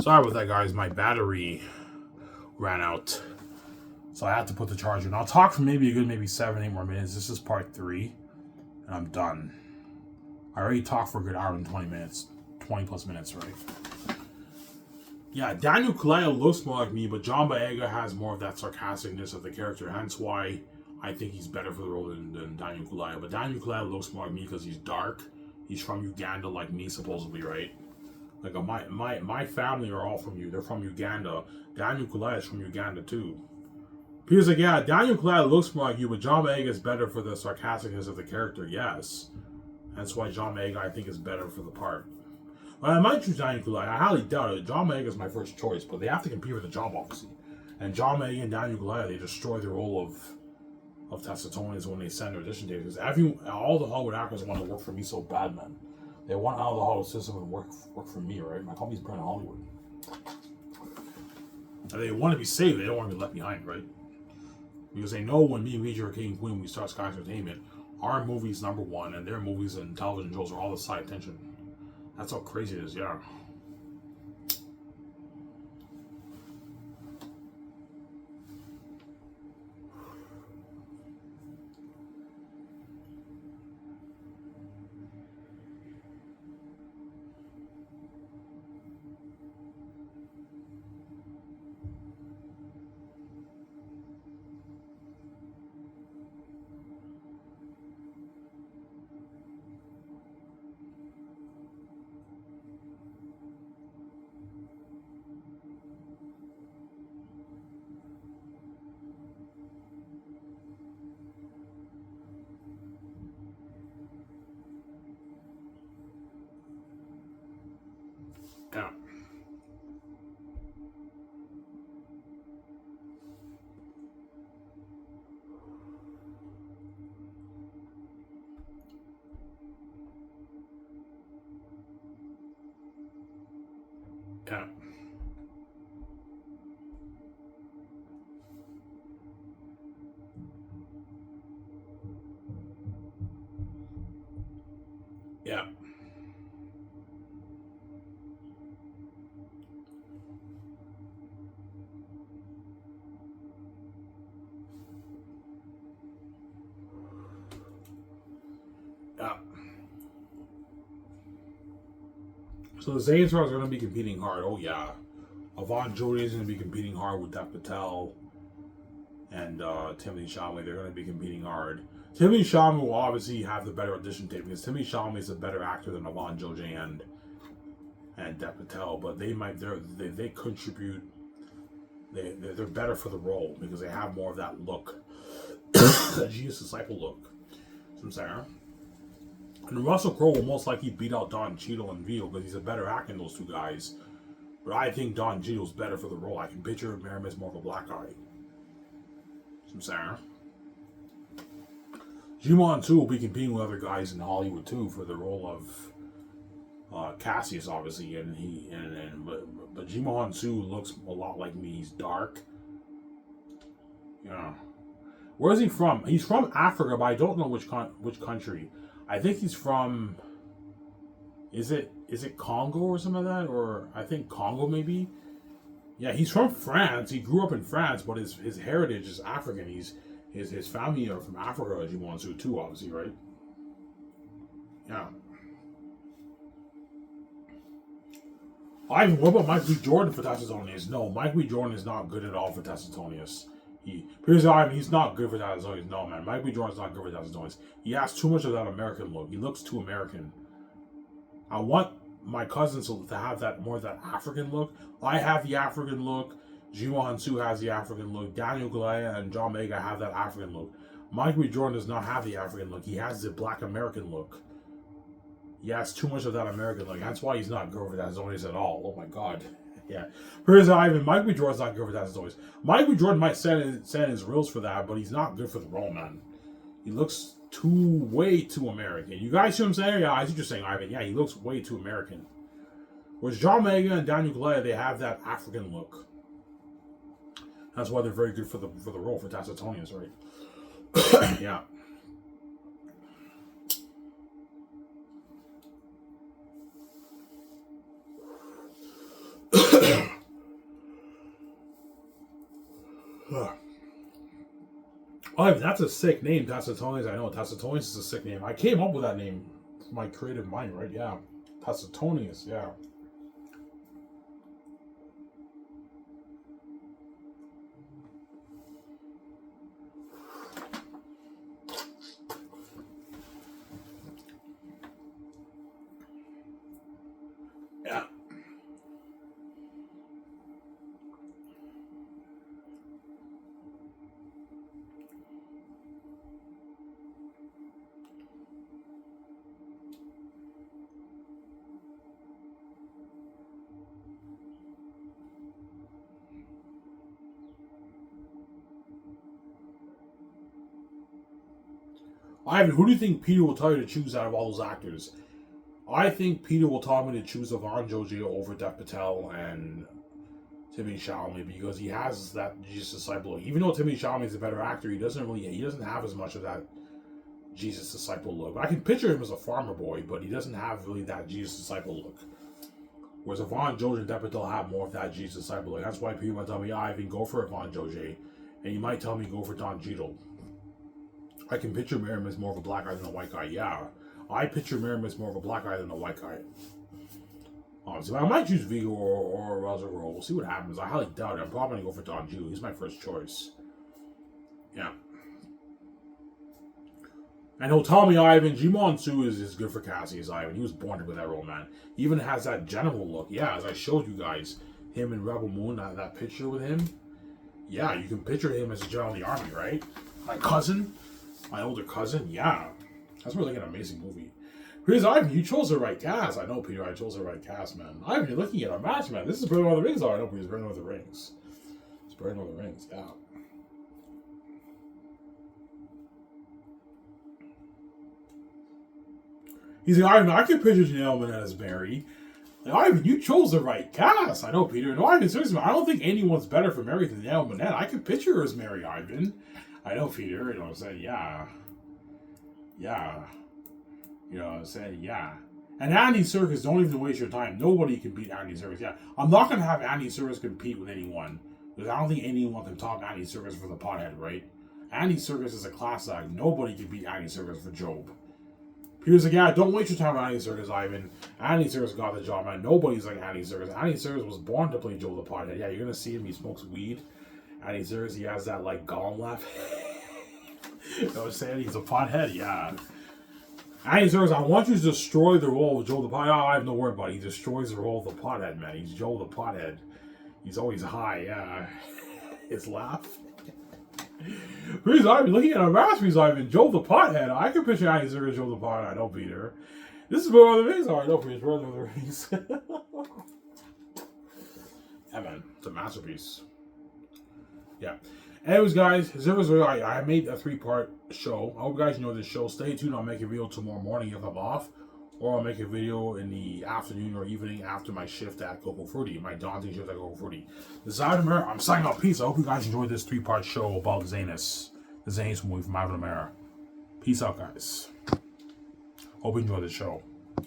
Sorry about that, guys. My battery ran out. So I had to put the charger in. I'll talk for maybe a good 7, 8 more minutes. This is part 3. And I'm done. I already talked for a good hour and 20 minutes. 20 plus minutes, right? Yeah, Daniel Kaluuya looks more like me, but John Boyega has more of that sarcasticness of the character. Hence why I think he's better for the role than Daniel Kaluuya. But Daniel Kaluuya looks more like me because he's dark. He's from Uganda like me, supposedly, right? Like my family are all from you. They're from Uganda. Daniel Kaluuya is from Uganda too. Peter's like, yeah, Daniel Kaluuya looks more like you, but John Boyega is better for the sarcasticness of the character. Yes, that's why John Boyega I think is better for the part. Well, I might choose Daniel Kaluuya. I highly doubt it. John Boyega is my first choice, but they have to compete for the job, obviously. And John Boyega and Daniel Kaluuya, they destroy the role of Tacitonians when they send their audition tapes. Because all the Hollywood actors want to work for me so bad, man. They want out of the Hollywood system and work for me, right? My company's brand Hollywood. And they want to be saved. They don't want to be left behind, right? Because they know when me and Major King and Queen, we start Sky Entertainment, our movie's number one, and their movies and television shows are all the side attention. That's how crazy it is, yeah. Yeah. Yeah. Yeah. Yeah. So the Zanes are going to be competing hard. Oh, yeah. Avant Jody is going to be competing hard with Dev Patel and Timothy Chalamet. They're going to be competing hard. Timothy Chalamet will obviously have the better audition tape because Timothy Chalamet is a better actor than Avant Jody and Dev Patel. But they contribute. They're better for the role because they have more of that look, that Jesus disciple look. Some Sarah. And Russell Crowe will most likely beat out Don Cheadle and Vito because he's a better actor than those two guys. But I think Don Cheadle's better for the role. I can picture Maramis more of a black guy. Some Sarah. Jimon too will be competing with other guys in Hollywood too for the role of Cassius, obviously, but Jimon too looks a lot like me. He's dark. Yeah. Where is he from? He's from Africa, but I don't know which country. I think he's from. Is it Congo or something like that? Or I think Congo maybe. Yeah, he's from France. He grew up in France, but his heritage is African. His family are from Africa, as you want to too, obviously, right? Yeah. What about Mike B. Jordan for Tacitonius? No, Mike B. Jordan is not good at all for Tacitonius. He's not good for Tacitonius. No, man. Mike B. Jordan's not good for Tacitonius. He has too much of that American look. He looks too American. I want my cousins to have that more of that African look. I have the African look. Jimo Hansu has the African look. Daniel Kaluuya and John Boyega have that African look. Mike B. Jordan does not have the African look. He has the black American look. He has too much of that American look. That's why he's not good for Tacitonius at all. Oh my god. Yeah. Here's Ivan. Mike B. Jordan's not good for Tacitonius. Mike B. Jordan might send his reels for that, but he's not good for the role, man. He looks way too American. You guys see what I'm saying? Yeah, I see what you're saying, Ivan. Yeah, he looks way too American. Whereas John Boyega and Daniel Kaluuya, they have that African look. That's why they're very good for the role for Tacitonius, right? Yeah. Oh, that's a sick name, Tacitones. I know Tacitones is a sick name. I came up with that name from my creative mind, right? Yeah, Tacitones. Yeah. Yeah. Ivan, who do you think Peter will tell you to choose out of all those actors? I think Peter will tell me to choose Yvonne Joji over Dev Patel and Timmy Chalamet because he has that Jesus disciple. Even though Timmy Chalamet is a better actor, he doesn't have as much of that Jesus disciple look. I can picture him as a farmer boy, but he doesn't have really that Jesus disciple look. Whereas Yvonne Joji and Dev Patel have more of that Jesus disciple look. That's why people might tell me, Ivan, go for Yvonne Joji, and you might tell me go for Don Cheadle. I can picture Miriam as more of a black guy than a white guy. Yeah, I picture Miriam as more of a black guy than a white guy. So I might choose Vigo or Razorro. We'll see what happens. I highly doubt it. I'm probably going to go for Don Cheadle. He's my first choice. Yeah. And he'll tell me, Ivan, Jimon Su is good for Cassie as Ivan. He was born to play that role, man. He even has that general look. Yeah, as I showed you guys, him in Rebel Moon, that picture with him. Yeah, you can picture him as a general in the army, right? My cousin. My older cousin, yeah. That's really an amazing movie. Here's Ivan, you chose the right cast. I know, Peter, I chose the right cast, man. Ivan, you're looking at our match, man. This is Burning of the Rings. Oh, I know, Peter's Burning of the Rings. It's Burning of the Rings, yeah. He's like, Ivan, I can picture Janelle Monáe as Mary. Like, Ivan, you chose the right cast. I know, Peter. No, Ivan, seriously, I don't think anyone's better for Mary than Janelle Monáe. I can picture her as Mary, Ivan. I know, Peter. You know what I'm saying? Yeah. Yeah. You know what I'm saying? Yeah. And Andy Serkis, don't even waste your time. Nobody can beat Andy Serkis. Yeah. I'm not going to have Andy Serkis compete with anyone. Because I don't think anyone can top Andy Serkis for the pothead, right? Andy Serkis is a class act. Nobody can beat Andy Serkis for Job. Peter's like, yeah, don't waste your time on Andy Serkis, Ivan. Andy Serkis got the job, man. Nobody's like Andy Serkis. Andy Serkis was born to play Job the pothead. Yeah, you're going to see him. He smokes weed. Andy Serkis, he has that, like, Gollum laugh. You know what I'm saying? He's a pothead, yeah. Andy Serkis, I want you to destroy the role of Joe the Pothead. Oh, I have no word about it. He destroys the role of the pothead, man. He's Joe the Pothead. He's always high, yeah. His laugh. He's Ivan, looking at a masterpiece, Ivan. Joe the Pothead. I can picture Andy Serkis, Joe the Pothead. I know, Peter. This is one of the rings. Oh, I know, Peter. One of the rings. Yeah, man. It's a masterpiece. Yeah. Anyways, guys, I made a 3-part show. I hope you guys enjoyed this show. Stay tuned. I'll make a video tomorrow morning if I'm off. Or I'll make a video in the afternoon or evening after my shift at Coco Fruity. My daunting shift at Coco Fruity. This is Ivan Amara. I'm signing off. Peace. I hope you guys enjoyed this 3-part show about Xanus. The Xanus movie from Ivan Amara. Peace out, guys. Hope you enjoyed the show.